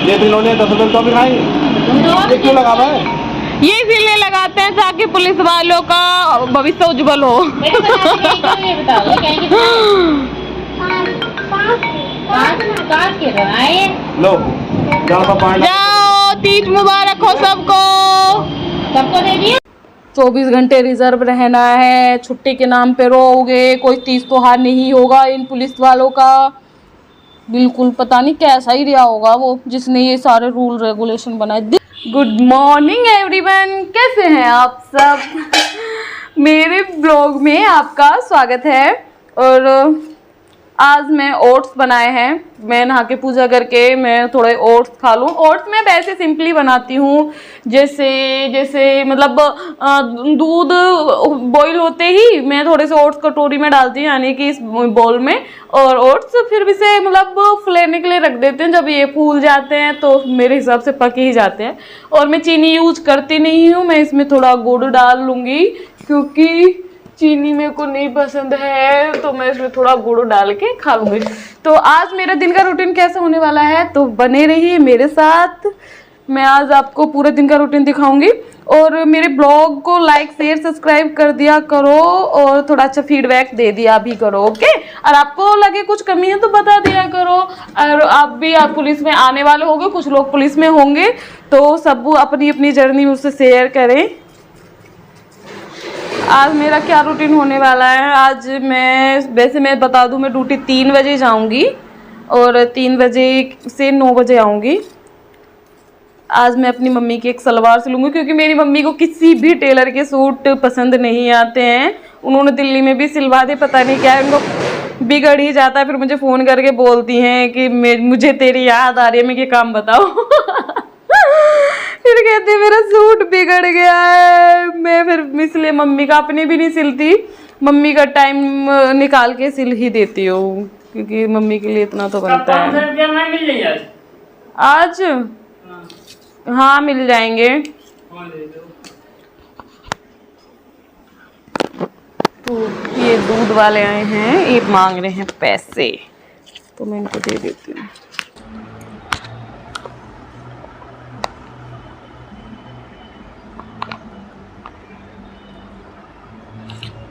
ये भी इन्होंने 10 रुपए तो भी खाएंगे। ये क्यों लगा है? ये इसीलिए लगाते हैं ताकि पुलिस वालों का भविष्य उज्जवल हो। लो जाओ, तीज मुबारक हो सबको। सबको दे दिए। 24 घंटे रिजर्व रहना है, छुट्टी के नाम पे रहोगे, कोई तीज त्योहार नहीं होगा इन पुलिस वालों का। बिल्कुल पता नहीं कैसा ही रिया होगा वो जिसने ये सारे रूल रेगुलेशन बनाए। गुड मॉर्निंग एवरीवन, कैसे हैं आप सब। मेरे ब्लॉग में आपका स्वागत है। और आज मैं ओट्स बनाए हैं। मैं नहा के पूजा करके मैं थोड़े ओट्स खा लूँ। ओट्स मैं वैसे सिंपली बनाती हूँ, जैसे मतलब दूध बॉईल होते ही मैं थोड़े से ओट्स कटोरी में डालती हूँ, यानी कि इस बोल में, और ओट्स फिर भी से मतलब फुलाने के लिए रख देते हैं। जब ये फूल जाते हैं तो मेरे हिसाब से पक ही जाते हैं। और मैं चीनी यूज करती नहीं हूँ, मैं इसमें थोड़ा गुड़ डाल लूँगी क्योंकि चीनी मेरे को नहीं पसंद है, तो मैं इसमें थोड़ा गुड़ डाल के खा लूँगी। तो आज मेरा दिन का रूटीन कैसा होने वाला है, तो बने रहिए मेरे साथ। मैं आज आपको पूरे दिन का रूटीन दिखाऊंगी। और मेरे ब्लॉग को लाइक शेयर सब्सक्राइब कर दिया करो और थोड़ा अच्छा फीडबैक दे दिया भी करो, ओके। और आपको लगे कुछ कमी है तो बता दिया करो। और आप पुलिस में आने वाले होंगे, कुछ लोग पुलिस में होंगे, तो सब अपनी अपनी जर्नी मुझसे शेयर करें। आज मेरा क्या रूटीन होने वाला है। आज मैं बता दूं, मैं ड्यूटी 3 बजे जाऊंगी और 3 बजे से 9 बजे आऊंगी। आज मैं अपनी मम्मी की एक सलवार सिलूंगी क्योंकि मेरी मम्मी को किसी भी टेलर के सूट पसंद नहीं आते हैं। उन्होंने दिल्ली में भी सिलवा दे, पता नहीं क्या है, उनको बिगड़ ही जाता है। फिर मुझे फ़ोन करके बोलती हैं कि मुझे तेरी याद आ रही है, मैं ये काम बताओ। फिर कहती है मेरा सूट बिगड़ गया है। मैं फिर इसलिए मम्मी का अपने भी नहीं सिलती, मम्मी का टाइम निकाल के सिल ही देती हूँ क्योंकि मम्मी के लिए इतना तो बनता है। आज हाँ मिल जाएंगे। तो ये दूध वाले आए हैं, ये मांग रहे हैं पैसे, तो मैं इनको दे देती हूँ।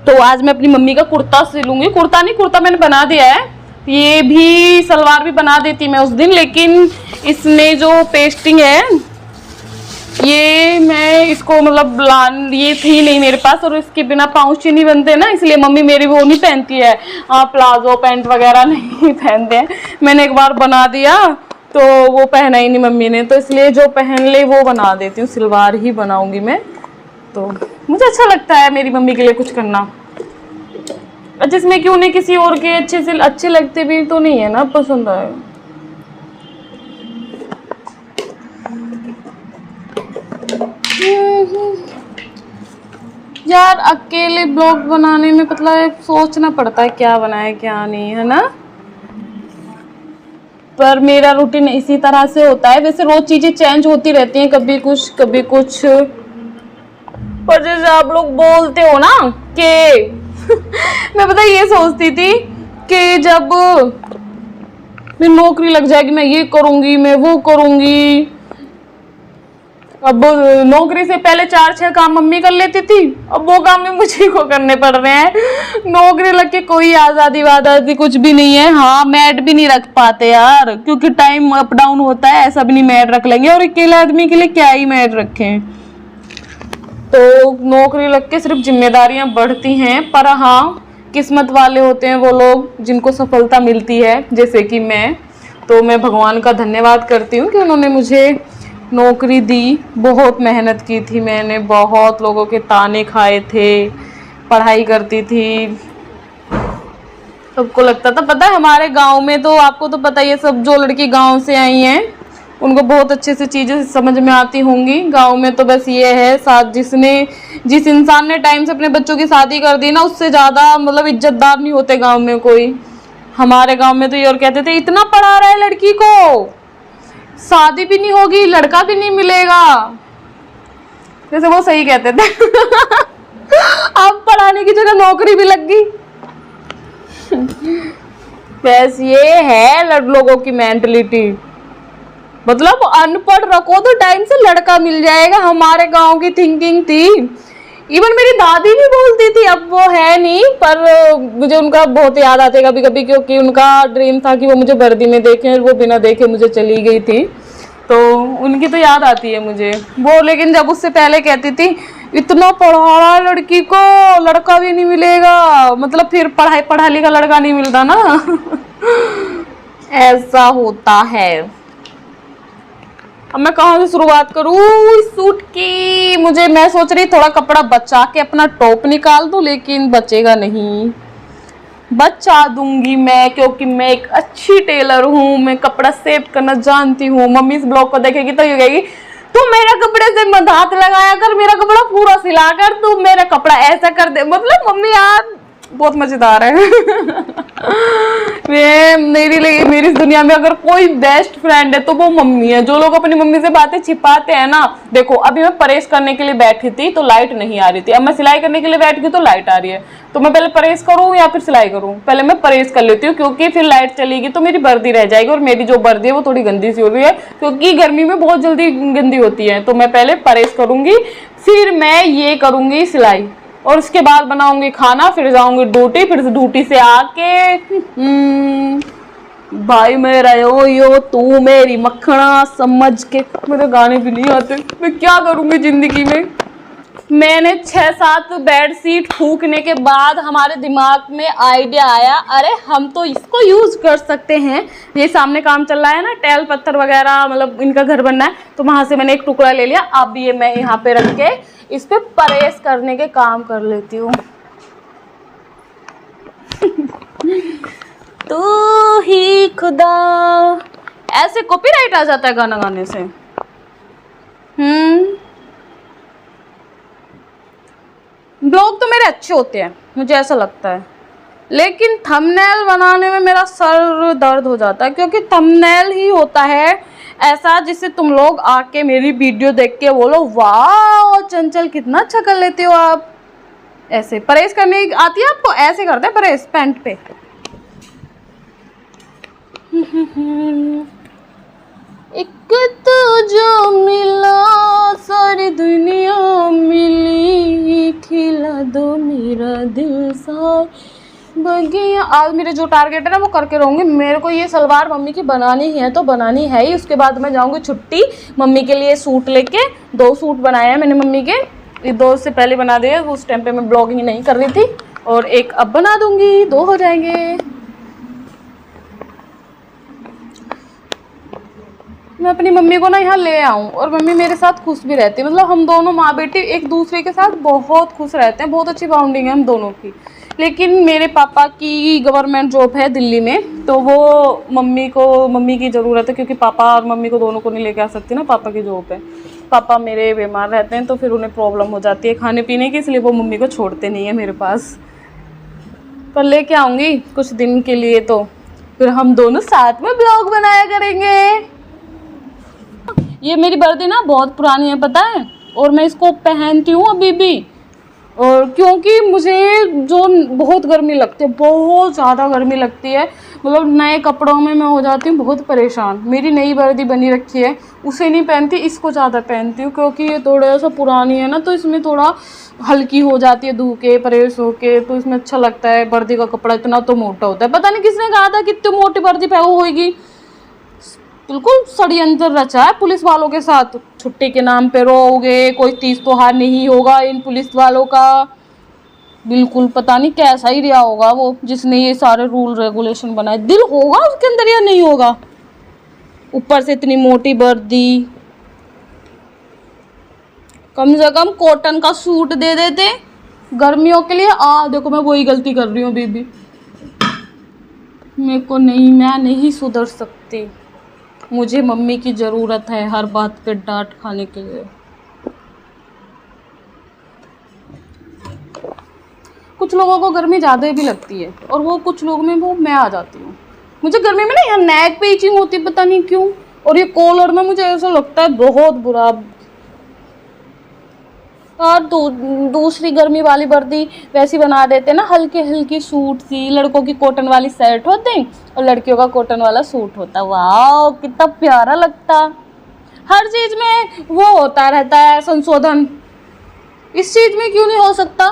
तो आज मैं अपनी मम्मी का कुर्ता सिलूंगी। कुर्ता मैंने बना दिया है। ये भी सलवार भी बना देती मैं उस दिन, लेकिन इसने जो पेस्टिंग है ये मैं इसको मतलब ये थी नहीं मेरे पास, और इसके बिना पाउच नहीं बनते ना, इसलिए मम्मी मेरी वो नहीं पहनती है। प्लाजो पैंट वगैरह नहीं पहनते हैं। मैंने एक बार बना दिया तो वो पहना ही नहीं मम्मी ने, तो इसलिए जो पहन ले वो बना देती हूँ। सलवार ही बनाऊंगी मैं, तो मुझे अच्छा लगता है मेरी मम्मी के लिए कुछ करना, जिसमें कि उन्हें किसी और के अच्छे लगते भी तो नहीं है ना, पसंद आए। यार अकेले ब्लॉग बनाने में मतलब सोचना पड़ता है क्या बनाए क्या नहीं, है ना। पर मेरा रूटीन इसी तरह से होता है। वैसे रोज चीजें चेंज होती रहती हैं, कभी कुछ। पर जैसे आप लोग बोलते हो ना कि मैं पता ये सोचती थी कि जब मैं नौकरी लग जाएगी मैं ये करूंगी, मैं वो करूंगी। अब नौकरी से पहले 4-6 काम मम्मी कर लेती थी, अब वो काम भी मुझे को करने पड़ रहे हैं। नौकरी लग के कोई आज़ादी वादी कुछ भी नहीं है। हाँ मैड भी नहीं रख पाते यार, क्योंकि टाइम अप डाउन होता है, ऐसा भी नहीं मैड रख लेंगे। और अकेले आदमी के लिए क्या ही मैड रखें। तो नौकरी लग के सिर्फ जिम्मेदारियां बढ़ती हैं। पर हाँ किस्मत वाले होते हैं वो लोग जिनको सफलता मिलती है, जैसे कि मैं। तो मैं भगवान का धन्यवाद करती हूँ कि उन्होंने मुझे नौकरी दी। बहुत मेहनत की थी मैंने, बहुत लोगों के ताने खाए थे, पढ़ाई करती थी। सबको लगता था, पता है हमारे गांव में तो आपको तो पता ही है, सब जो लड़की गांव से आई हैं उनको बहुत अच्छे से चीज़ें समझ में आती होंगी। गांव में तो बस ये है, जिस इंसान ने टाइम से अपने बच्चों की शादी कर दी ना, उससे ज़्यादा मतलब इज्जतदार नहीं होते गांव में कोई। हमारे गांव में तो ये और कहते थे इतना पढ़ा रहा है लड़की को, शादी भी नहीं होगी, लड़का भी नहीं मिलेगा। जैसे वो सही कहते थे। अब पढ़ाने की जगह नौकरी भी लग गई। बस ये है लोगों की मेंटलिटी। मतलब अनपढ़ रखो तो टाइम से लड़का मिल जाएगा, हमारे गांव की थिंकिंग थी। इवन मेरी दादी भी बोलती थी, अब वो है नहीं, पर मुझे उनका बहुत याद आती है कभी कभी, क्योंकि उनका ड्रीम था कि वो मुझे वर्दी में देखें, और वो बिना देखे मुझे चली गई थी, तो उनकी तो याद आती है मुझे वो। लेकिन जब उससे पहले कहती थी इतना पढ़ा लड़की को लड़का भी नहीं मिलेगा, मतलब फिर पढ़ा लिखा लड़का नहीं मिलता ना ऐसा होता है। अब मैं कहाँ से शुरुआत करूँ इस सूट की? मैं सोच रही थोड़ा कपड़ा बचा के अपना टॉप निकाल दूं, लेकिन बचेगा नहीं। बचा दूंगी मैं, क्योंकि मैं एक अच्छी टेलर हूँ, मैं कपड़ा सेव करना जानती हूँ। मम्मी इस ब्लॉग को देखेगी तो ये कहेगी तू मेरा कपड़े से मत हाथ लगाया कर, मेरा कपड़ा पूरा सिला कर, तू मेरा कपड़ा ऐसा कर दे। मतलब मम्मी यार बहुत मजेदार है मेरी इस दुनिया में अगर कोई बेस्ट फ्रेंड है तो वो मम्मी है। जो लोग अपनी मम्मी से बातें छिपाते हैं ना, देखो अभी मैं प्रेस करने के लिए बैठी थी तो लाइट नहीं आ रही थी, अब मैं सिलाई करने के लिए बैठ गई तो लाइट आ रही है, तो मैं पहले प्रेस करूँ या फिर सिलाई करूँ? पहले मैं प्रेस कर लेती हूँ, क्योंकि फिर लाइट चलेगी तो मेरी वर्दी रह जाएगी, और मेरी जो वर्दी है वो थोड़ी गंदी सी हो रही है, क्योंकि गर्मी में बहुत जल्दी गंदी होती है। तो मैं पहले प्रेस करूंगी, फिर मैं ये करूंगी सिलाई, और उसके बाद बनाऊंगी खाना, फिर जाऊंगी ड्यूटी, फिर ड्यूटी से आके भाई मेरा यो तू मेरी मक्खना समझ के। मेरे गाने भी नहीं आते, मैं क्या करूंगी जिंदगी में। मैंने 6-7 बेड शीट फूकने के बाद हमारे दिमाग में आइडिया आया, अरे हम तो इसको यूज कर सकते हैं। ये सामने काम चल रहा है ना, टैल पत्थर वगैरह, मतलब इनका घर बनना है, तो वहां से मैंने एक टुकड़ा ले लिया। अब ये मैं यहाँ पे रख के इस पे प्रेस करने के काम कर लेती हूँ तू ही खुदा। ऐसे कॉपीराइट आ जाता है गाना गाने से। ब्लॉग तो मेरे अच्छे होते हैं, मुझे ऐसा लगता है, लेकिन थंबनेल बनाने में मेरा सर दर्द हो जाता है, क्योंकि थंबनेल ही होता है ऐसा जिससे तुम लोग आके मेरी वीडियो देख के बोलो वाह चंचल कितना अच्छा कर लेते हो आप। ऐसे प्रेस करने आती है आपको? ऐसे करते हैं प्रेस पैंट पे। एक तो जो मिला सारी दुनिया मिली, खिला दो मेरा दिल सा बगिया। आज मेरे जो टारगेट है ना वो करके रहूँगी। मेरे को ये सलवार मम्मी की बनानी है तो बनानी है ही। उसके बाद मैं जाऊँगी छुट्टी, मम्मी के लिए सूट लेके। 2 सूट बनाए हैं मैंने मम्मी के, ये 2 से पहले बना दिए, उस टाइम पे मैं ब्लॉगिंग नहीं कर रही थी, और एक अब बना दूँगी, 2 हो जाएंगे। मैं अपनी मम्मी को ना यहाँ ले आऊँ, और मम्मी मेरे साथ खुश भी रहती है। मतलब हम दोनों माँ बेटी एक दूसरे के साथ बहुत खुश रहते हैं, बहुत अच्छी बाउंडिंग है हम दोनों की। लेकिन मेरे पापा की गवर्नमेंट जॉब है दिल्ली में, तो वो मम्मी की ज़रूरत है, क्योंकि पापा और मम्मी को दोनों को नहीं लेके आ सकती ना, पापा की जॉब है। पापा मेरे बीमार रहते हैं तो फिर उन्हें प्रॉब्लम हो जाती है खाने पीने की, इसलिए वो मम्मी को छोड़ते नहीं है मेरे पास। पर लेके आऊँगी कुछ दिन के लिए, तो फिर हम दोनों साथ में ब्लॉग बनाया करेंगे। ये मेरी वर्दी ना बहुत पुरानी है पता है, और मैं इसको पहनती हूँ अभी भी, और क्योंकि मुझे जो बहुत गर्मी लगती है, बहुत ज़्यादा गर्मी लगती है। मतलब नए कपड़ों में मैं हो जाती हूँ बहुत परेशान। मेरी नई वर्दी बनी रखी है, उसे नहीं पहनती, इसको ज़्यादा पहनती हूँ, क्योंकि ये थोड़ा सा पुरानी है ना, तो इसमें थोड़ा हल्की हो जाती है, धो के प्रेस हो के, तो इसमें अच्छा लगता है। वर्दी का कपड़ा इतना तो मोटा होता है, पता नहीं किसने कहा था कि इतनी मोटी वर्दी पहनो होगी। बिल्कुल षड्यंत्र रचा है पुलिस वालों के साथ। छुट्टी के नाम पे रोओगे, कोई तीज त्योहार नहीं होगा इन पुलिस वालों का। बिल्कुल पता नहीं कैसा ही रिया होगा वो जिसने ये सारे रूल रेगुलेशन बनाए। दिल होगा उसके अंदर या नहीं होगा? ऊपर से इतनी मोटी वर्दी, कम से कम कॉटन का सूट दे देते गर्मियों के लिए। देखो मैं वही गलती कर रही हूँ बीबी, मेरे को नहीं, मैं नहीं सुधर सकती। मुझे मम्मी की ज़रूरत है हर बात पे डांट खाने के लिए। कुछ लोगों को गर्मी ज़्यादा भी लगती है, और वो कुछ लोग में वो मैं आ जाती हूँ। मुझे गर्मी में ना यहाँ नेक पे इचिंग होती है पता नहीं क्यों, और ये कॉलर में मुझे ऐसा लगता है बहुत बुरा। और दूसरी गर्मी वाली वर्दी वैसी बना देते ना, हल्की हल्की सूट सी। लड़कों की कॉटन वाली शर्ट होती और लड़कियों का कॉटन वाला सूट होता। वाह कितना प्यारा लगता। हर चीज में वो होता रहता है संशोधन, इस चीज में क्यों नहीं हो सकता?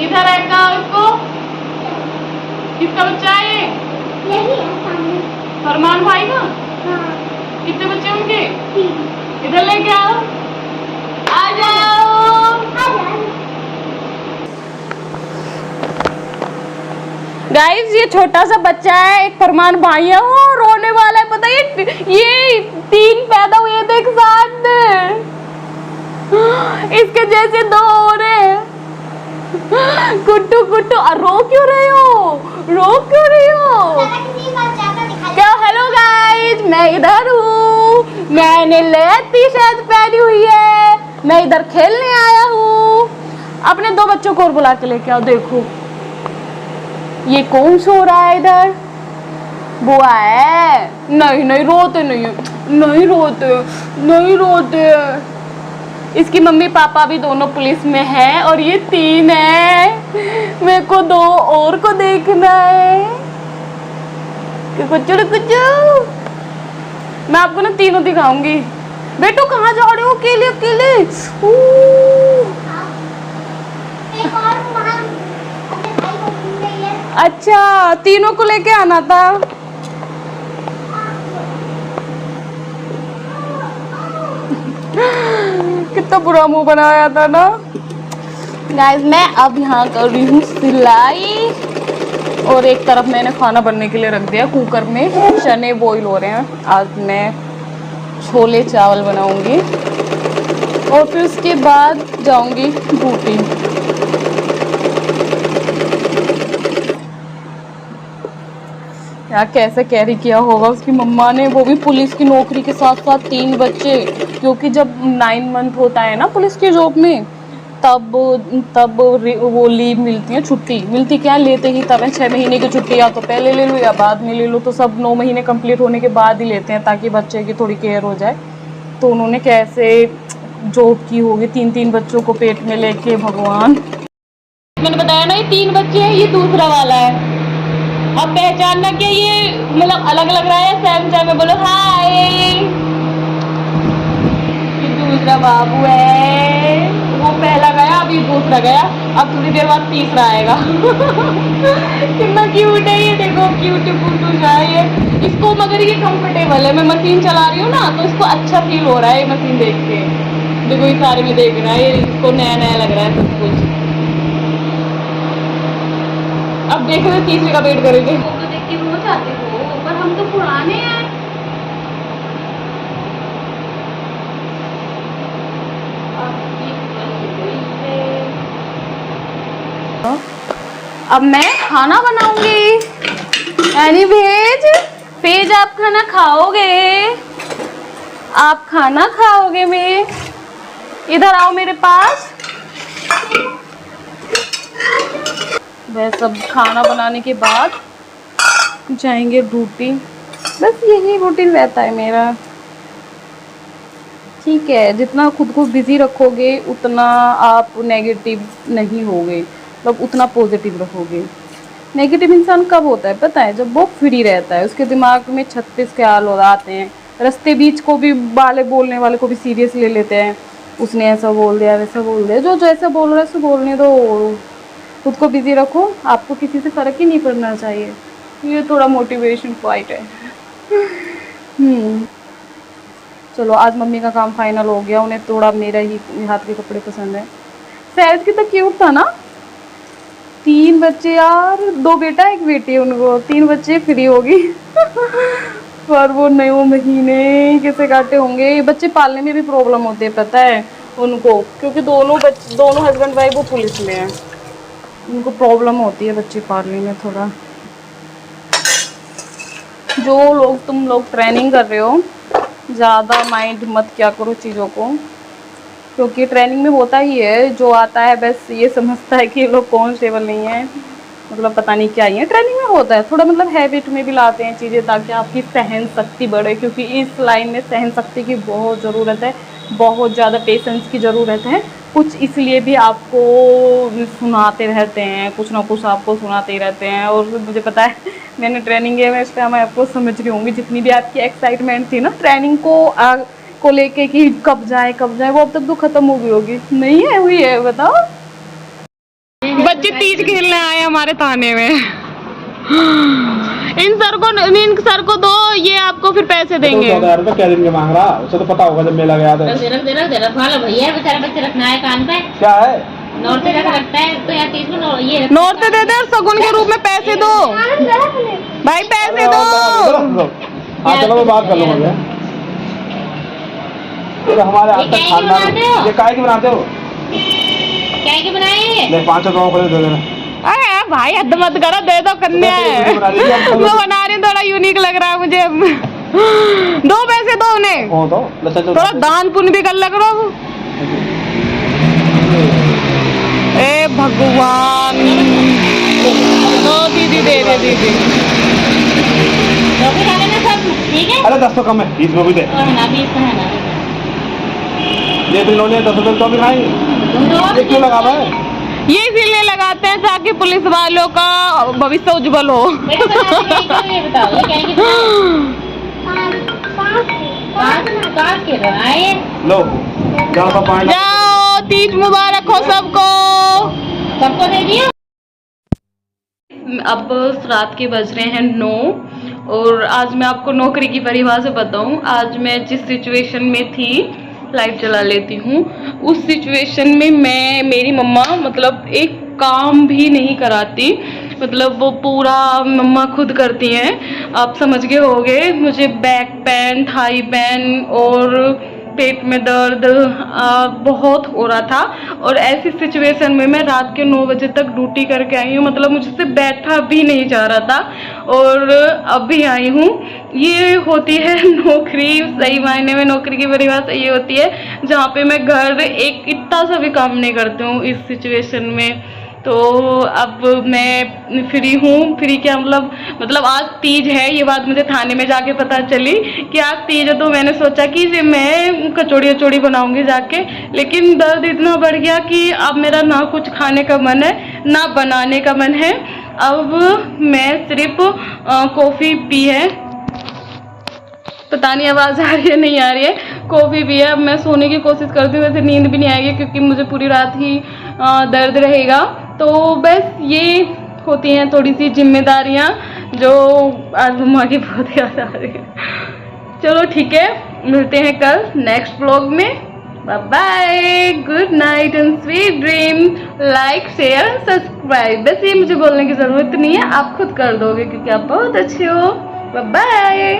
इधर आएगा उसको, किसका बच्चा है ये? फरमान भाई का। कितने बच्चे उनके? इधर लेके आओ, आ जाओ। गाइस ये छोटा सा बच्चा है, एक फरमान भाई है, वो रोने वाला है। पता है ये 3 पैदा हुए थे एक साथ, इसके जैसे 2 हो रहे। कुट्टू कुट्टू, रो क्यों रहे हो? रो क्यों रही हो? क्या? हेलो गाइस, मैं इधर हूँ। मैंने नया टी-शर्ट पहनी हुई है, मैं इधर खेलने आया हूँ। अपने 2 बच्चों को और बुला के लेके आओ। देखो ये कौन सो रहा है इधर? बुआ है। नहीं नहीं रोते नहीं, नहीं रोते, नहीं रोते। इसकी मम्मी पापा भी दोनों पुलिस में हैं और ये 3 है। मेरे को 2 और को देखना है। कुछ मैं आपको ना तीनों दिखाऊंगी। बेटू कहाँ जा रहे हो अकेले अकेले? अच्छा तीनों को लेके आना था। कितना बुरा मुंह बनाया था ना। गाइस मैं अब यहाँ कर रही हूँ सिलाई और एक तरफ मैंने खाना बनने के लिए रख दिया कुकर में। चने बॉईल हो रहे हैं। आज मैं छोले चावल बनाऊंगी और फिर उसके बाद जाऊंगी ड्यूटी। यार कैसे कैरी किया होगा उसकी मम्मा ने, वो भी पुलिस की नौकरी के साथ साथ 3 बच्चे। क्योंकि जब 9 मंथ होता है ना पुलिस के जॉब में, तब वो लीव मिलती है, छुट्टी मिलती क्या लेते ही तब है। 6 महीने की छुट्टी या तो पहले ले लो या बाद में ले लो, तो सब 9 महीने कंप्लीट होने के बाद ही लेते हैं ताकि बच्चे की थोड़ी केयर हो जाए। तो उन्होंने कैसे जॉब की होगी 3-3 बच्चों को पेट में लेके। भगवान, मैंने बताया ना ये 3 बच्चे हैं, ये दूसरा वाला है। अब पहचानना क्या, ये मतलब अलग लग रहा है। सैम में बोलो हाय। ये दूसरा बाबू है, वो पहला गया, अभी दूसरा गया, अब थोड़ी देर बाद तीसरा आएगा। कितना क्यूट है ये, देखो क्यूट पुटू है इसको। मगर ये कंफर्टेबल है, मैं मशीन चला रही हूँ ना तो इसको अच्छा फील हो रहा है ये मशीन देख के। देखो ये सारे में देख रहा है, इसको नया नया लग रहा है सब कुछ। अब देख रहे तीसरे का वेट करेंगे। तो देख के वो चाहते हो, पर हम तो पुराने हैं। अब मैं खाना बनाऊंगी। यानी भेज आप खाना खाओगे, आप खाना खाओगे। मैं इधर आओ मेरे पास। वह सब खाना बनाने के बाद जाएंगे ड्यूटी। बस यही रूटीन रहता है मेरा। ठीक है, जितना खुद को बिजी रखोगे उतना आप नेगेटिव नहीं होगे, मतलब उतना पॉजिटिव रखोगे। नेगेटिव इंसान कब होता है पता है? जब वो फ्री रहता है, उसके दिमाग में 36 ख्याल हो आते हैं। रास्ते बीच को भी वाले बोलने वाले को भी सीरियस ले लेते हैं। उसने ऐसा बोल दिया, वैसा बोल दिया। जो जैसा बोल रहा है उसको बोलने दो, खुद को बिजी रखो। आपको किसी से फ़र्क ही नहीं पड़ना चाहिए। ये थोड़ा मोटिवेशन पॉइंट है। चलो आज मम्मी का काम फाइनल हो गया। उन्हें थोड़ा मेरा ही हाथ के कपड़े पसंद है। सैज कितना क्यूट था ना। 3 बच्चे यार, 2 बेटा 1 बेटी है उनको। 3 बच्चे फ्री होगी। पर वो 9 महीने कैसे काटे होंगे। बच्चे पालने में भी प्रॉब्लम होती है पता है उनको, क्योंकि दोनों हस्बैंड वाइफ वो पुलिस में है। उनको प्रॉब्लम होती है बच्चे पालने में थोड़ा। जो लोग तुम लोग ट्रेनिंग कर रहे हो, ज़्यादा माइंड मत क्या करो चीज़ों को, क्योंकि ट्रेनिंग में होता ही है। जो आता है बस ये समझता है कि ये लोग कांस्टेबल नहीं है, मतलब पता नहीं क्या ही है। ट्रेनिंग में होता है थोड़ा मतलब हैबिट में भी लाते हैं चीज़ें ताकि आपकी सहन शक्ति बढ़े, क्योंकि इस लाइन में सहन शक्ति की बहुत ज़रूरत है, बहुत ज़्यादा पेशेंस की ज़रूरत है। कुछ इसलिए भी आपको सुनाते रहते हैं, कुछ ना कुछ आपको सुनाते ही रहते हैं। और मुझे पता है मैंने ट्रेनिंग किया है, इस टाइम मैं आपको समझ रही होंगी जितनी भी आपकी एक्साइटमेंट थी ना ट्रेनिंग को लेके कि कब जाए वो अब तक तो ख़त्म हो गई होगी। नहीं है हुई है, बताओ। बच्चे तीज खेलने आए हमारे थाने में। इन सर को दो, ये आपको फिर पैसे देंगे। 14,000 रुपये क्या दिन के मांग रहा, उसे तो पता होगा जब मेला गया था। भैया बेचारा बच्चे रखना है कान पे। क्या है नौरते रखता है तो यार 30 में ये नौरते दे दे और सगुन के रूप में पैसे दो भाई, पैसे दो। हाँ चलो मैं बात कर लूँगा। ये हमारे आज तक खानदान, ये काय की बनाते हो? क्या के बनाए? ले 500 को दे देना। अरे भाई हद मत करो, दे दो, कन्या है। मैं बना रही हूँ, थोड़ा यूनिक लग रहा है मुझे। दो पैसे दो उन्हें, थोड़ा दान पुण्य भी कर लग रहा हूँ। ए भगवान, दो दीदी, दे दे दीदी। ठीक है, अरे 10 तो कम है, 20 को भी दे। 20 का है ना, ये तो इन्होंने 10 रुपये तो भी खाएंगे। क्यों लगा है? ये इसीलिए लगाते हैं ताकि पुलिस वालों का भविष्य उज्जवल हो। ये बताओ ये क्या है? लो जाओ तो पानी जाओ, तीज मुबारक हो सबको। सबको दे दिया। अब रात के बज रहे हैं 9 और आज मैं आपको नौकरी की परिभाषा बताऊं। आज मैं जिस सिचुएशन में थी, लाइट जला लेती हूँ, उस सिचुएशन में मेरी मम्मा मतलब एक काम भी नहीं कराती, मतलब वो पूरा मम्मा खुद करती हैं। आप समझ गए होंगे, मुझे बैक पेन, थाई पेन और पेट में दर्द बहुत हो रहा था। और ऐसी सिचुएशन में मैं रात के 9 बजे तक ड्यूटी करके आई हूँ, मतलब मुझसे बैठा भी नहीं जा रहा था और अब भी आई हूँ। ये होती है नौकरी, सही मायने में नौकरी की परिभाषा ये होती है जहाँ पे मैं घर एक इतना सा भी काम नहीं करती हूँ इस सिचुएशन में। तो अब मैं फ्री हूँ। फ्री क्या मतलब आज तीज है, ये बात मुझे थाने में जाके पता चली कि आज तीज है। तो मैंने सोचा कि मैं कचौड़ी बनाऊंगी जाके, लेकिन दर्द इतना बढ़ गया कि अब मेरा ना कुछ खाने का मन है ना बनाने का मन है। अब मैं सिर्फ कॉफ़ी पी है, पता नहीं आवाज़ आ रही है नहीं आ रही है, कॉफ़ी भी है। अब मैं सोने की कोशिश करती हूँ, वैसे नींद भी नहीं आएगी क्योंकि मुझे पूरी रात ही दर्द रहेगा। तो बस ये होती हैं थोड़ी सी जिम्मेदारियाँ जो आज मम्मा की बहुत याद आ रही है। चलो ठीक है, मिलते हैं कल नेक्स्ट व्लॉग में। Bye bye, good night and sweet dream. Like share subscribe, बस ये मुझे बोलने की ज़रूरत नहीं है, आप खुद कर दोगे क्योंकि आप बहुत अच्छे हो। Bye bye.